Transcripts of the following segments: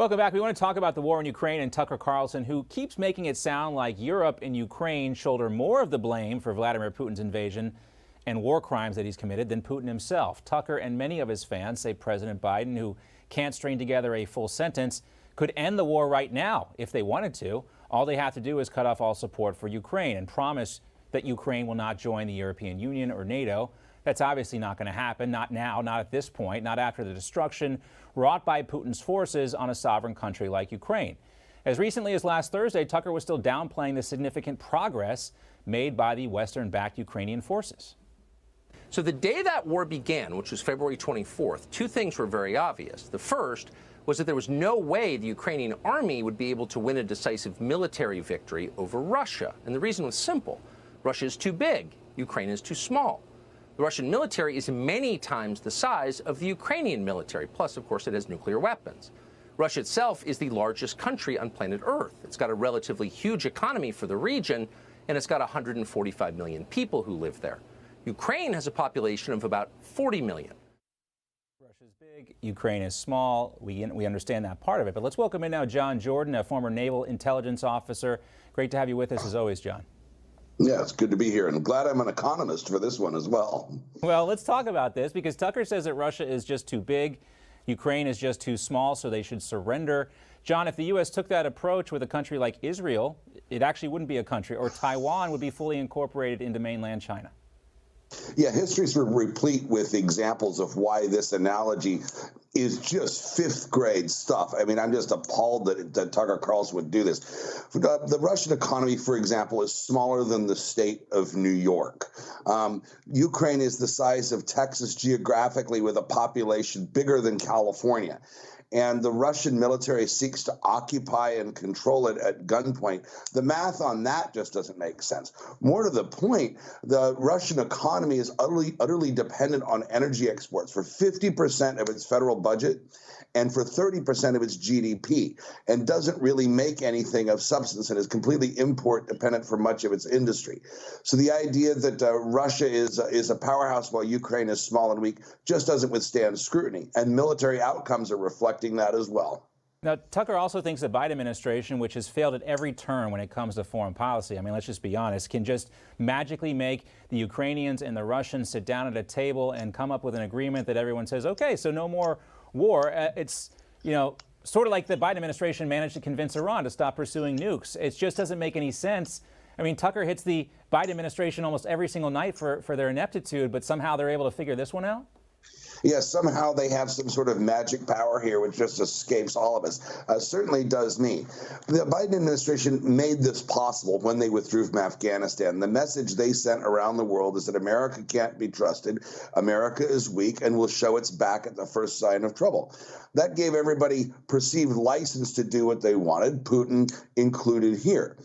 Welcome back. We want to talk about the war in Ukraine and Tucker Carlson, who keeps making it sound like Europe and Ukraine shoulder more of the blame for Vladimir Putin's invasion and war crimes that he's committed than Putin himself. Tucker and many of his fans say President Biden, who can't string together a full sentence, could end the war right now if they wanted to. All they have to do is cut off all support for Ukraine and promise that Ukraine will not join the European Union or NATO. That's obviously not going to happen, not now, not at this point, not after the destruction wrought by Putin's forces on a sovereign country like Ukraine. As recently as last Thursday, Tucker was still downplaying the significant progress made by the Western-backed Ukrainian forces. So the day that war began, which was February 24th, two things were very obvious. The first was that there was no way the Ukrainian army would be able to win a decisive military victory over Russia. And the reason was simple. Russia is too big. Ukraine is too small. The Russian military is many times the size of the Ukrainian military. Plus, of course, it has nuclear weapons. Russia itself is the largest country on planet Earth. It's got a relatively huge economy for the region, and it's got 145 million people who live there. Ukraine has a population of about 40 million. Russia's big, Ukraine is small. We understand that part of it. But let's welcome in now John Jordan, a former naval intelligence officer. Great to have you with us as always, John. Yeah, it's good to be here, and glad I'm an economist for this one as well. Well, let's talk about this, because Tucker says that Russia is just too big, Ukraine is just too small, so they should surrender. John, if the U.S. took that approach with a country like Israel, it actually wouldn't be a country, or Taiwan would be fully incorporated into mainland China. Yeah, history's replete with examples of why this analogy is just fifth grade stuff. I mean, I'm just appalled that Tucker Carlson would do this. The Russian economy, for example, is smaller than the state of New York. Ukraine is the size of Texas geographically, with a population bigger than California. And the Russian military seeks to occupy and control it at gunpoint. The math on that just doesn't make sense. More to the point, the Russian economy is utterly dependent on energy exports for 50% of its federal budget and for 30% of its GDP, and doesn't really make anything of substance and is completely import dependent for much of its industry. So the idea that Russia is a powerhouse while Ukraine is small and weak just doesn't withstand scrutiny, and military outcomes are reflecting that as well. Now, Tucker also thinks the Biden administration, which has failed at every turn when it comes to foreign policy, I mean, let's just be honest, can just magically make the Ukrainians and the Russians sit down at a table and come up with an agreement that everyone says, okay, so no more war. It's, you know, sort of like the Biden administration managed to convince Iran to stop pursuing nukes. It just doesn't make any sense. I mean, Tucker hits the Biden administration almost every single night for their ineptitude, but somehow they're able to figure this one out? Yeah, somehow they have some sort of magic power here which just escapes all of us. Certainly does me. The Biden administration made this possible when they withdrew from Afghanistan. The message they sent around the world is that America can't be trusted, America is weak, and will show its back at the first sign of trouble. That gave everybody perceived license to do what they wanted, Putin included here.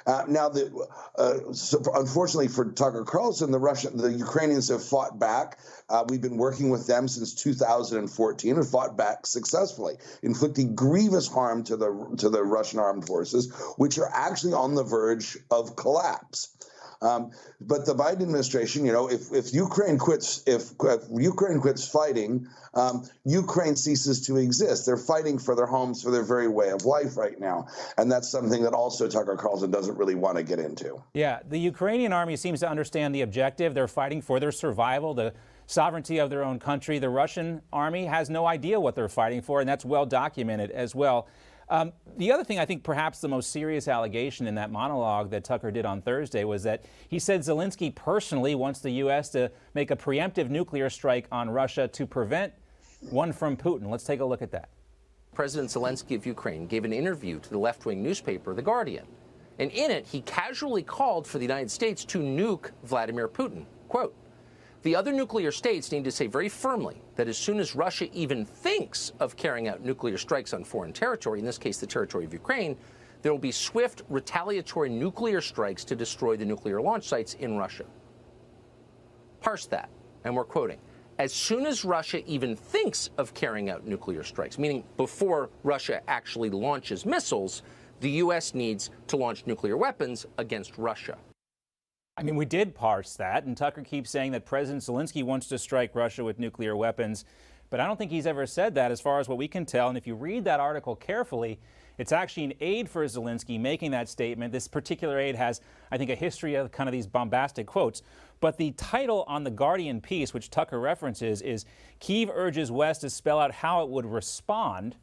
Unfortunately for Tucker Carlson, the Ukrainians have fought back. We've been working with them since 2014 and fought back successfully, inflicting grievous harm to the Russian armed forces, which are actually on the verge of collapse. But the Biden administration, you know, if Ukraine quits fighting, Ukraine ceases to exist. They're fighting for their homes, for their very way of life right now. And that's something that also Tucker Carlson doesn't really want to get into. Yeah, the Ukrainian army seems to understand the objective. They're fighting for their survival, the sovereignty of their own country. The Russian army has no idea what they're fighting for, and that's well documented as well. The other thing, I think perhaps the most serious allegation in that monologue that Tucker did on Thursday was that he said Zelensky personally wants the U.S. to make a preemptive nuclear strike on Russia to prevent one from Putin. Let's take a look at that. President Zelensky of Ukraine gave an interview to the left-wing newspaper, The Guardian. And in it, he casually called for the United States to nuke Vladimir Putin. Quote, "The other nuclear states need to say very firmly that as soon as Russia even thinks of carrying out nuclear strikes on foreign territory, in this case the territory of Ukraine, there will be swift retaliatory nuclear strikes to destroy the nuclear launch sites in Russia." Parse that, and we're quoting, "As soon as Russia even thinks of carrying out nuclear strikes," meaning before Russia actually launches missiles, the U.S. needs to launch nuclear weapons against Russia. I mean, we did parse that, and Tucker keeps saying that President Zelensky wants to strike Russia with nuclear weapons But I don't think he's ever said that as far as what we can tell. And if you read that article carefully, it's actually an aide for Zelensky making that statement. This particular aide has, I think, a history of kind of these bombastic quotes. But the title on the Guardian piece, which Tucker references, is Kyiv urges West to spell out how it would respond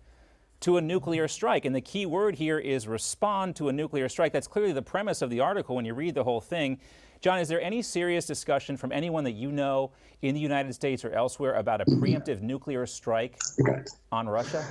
to a nuclear strike. And the key word here is respond to a nuclear strike. That's clearly the premise of the article when you read the whole thing. John, is there any serious discussion from anyone that you know in the United States or elsewhere about a preemptive nuclear strike on Russia?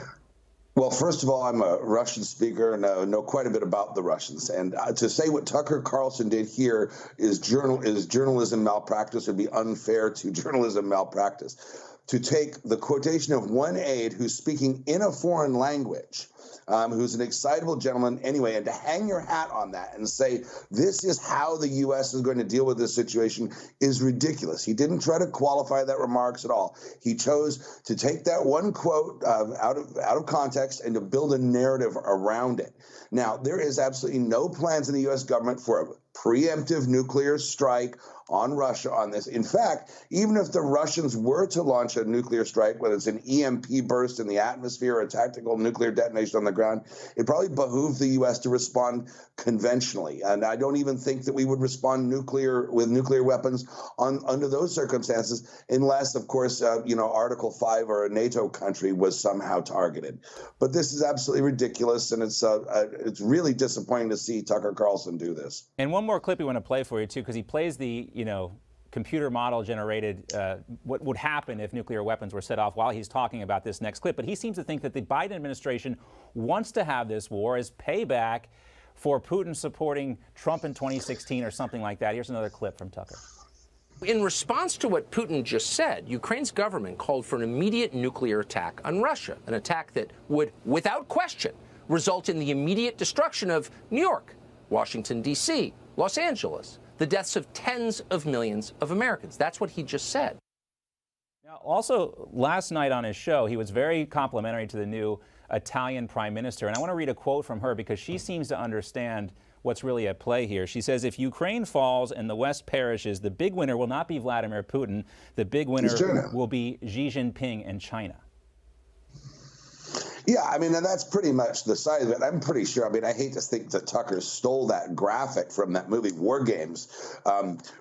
Well, first of all, I'm a Russian speaker and know quite a bit about the Russians. And to say what Tucker Carlson did here is journalism malpractice would be unfair to journalism malpractice. To take the quotation of one aide who's speaking in a foreign language, who's an excitable gentleman anyway, and to hang your hat on that and say this is how the U.S. is going to deal with this situation is ridiculous. He didn't try to qualify that remarks at all. He chose to take that one quote out of context and to build a narrative around it. Now, there is absolutely no plans in the U.S. government for a preemptive nuclear strike on Russia on this. In fact, even if the Russians were to launch a nuclear strike, whether it's an EMP burst in the atmosphere or a tactical nuclear detonation on the ground, it probably behooved the U.S. to respond conventionally. And I don't even think that we would respond with nuclear weapons under those circumstances, unless, of course, Article 5 or a NATO country was somehow targeted. But this is absolutely ridiculous, and it's really disappointing to see Tucker Carlson do this. And one more clip we want to play for you, too, because he plays the computer model generated what would happen if nuclear weapons were set off while he's talking about this next clip. But he seems to think that the Biden administration wants to have this war as payback for Putin supporting Trump in 2016 or something like that. Here's another clip from Tucker. In response to what Putin just said, Ukraine's government called for an immediate nuclear attack on Russia, an attack that would, without question, result in the immediate destruction of New York, Washington, D.C., Los Angeles, the deaths of tens of millions of Americans. That's what he just said. Now, also, last night on his show, he was very complimentary to the new Italian prime minister. And I want to read a quote from her because she seems to understand what's really at play here. She says, if Ukraine falls and the West perishes, the big winner will not be Vladimir Putin. The big winner will be Xi Jinping and China. Yeah, I mean, and that's pretty much the side of it. I'm pretty sure. I mean, I hate to think that Tucker stole that graphic from that movie War Games,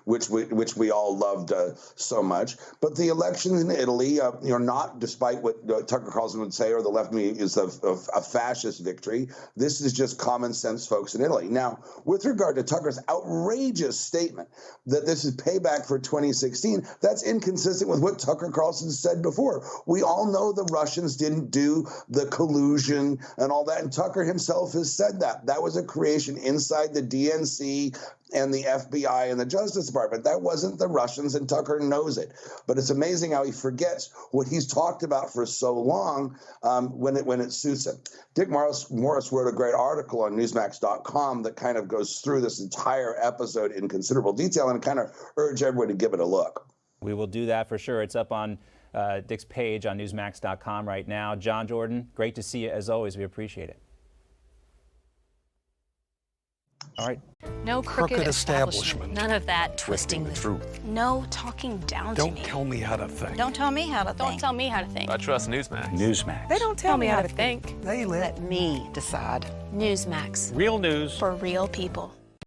which we all loved so much. But the election in Italy, not despite what Tucker Carlson would say or the left media is a fascist victory. This is just common sense folks in Italy. Now, with regard to Tucker's outrageous statement that this is payback for 2016, that's inconsistent with what Tucker Carlson said before. We all know the Russians didn't do the collusion and all that. And Tucker himself has said that. That was a creation inside the DNC and the FBI and the Justice Department. That wasn't the Russians, and Tucker knows it. But it's amazing how he forgets what he's talked about for so long when it suits him. Dick Morris wrote a great article on Newsmax.com that kind of goes through this entire episode in considerable detail, and I kind of urge everyone to give it a look. We will do that for sure. It's up on Dick's page on Newsmax.com right now. John Jordan, great to see you as always. We appreciate it. All right. No crooked establishment. None of that twisting the truth. No talking down to me. Don't tell me how to think. Don't tell me how to think. Don't tell me how to think. I trust Newsmax. Newsmax. They don't tell me how to think. They let me decide. Newsmax. Real news For real people.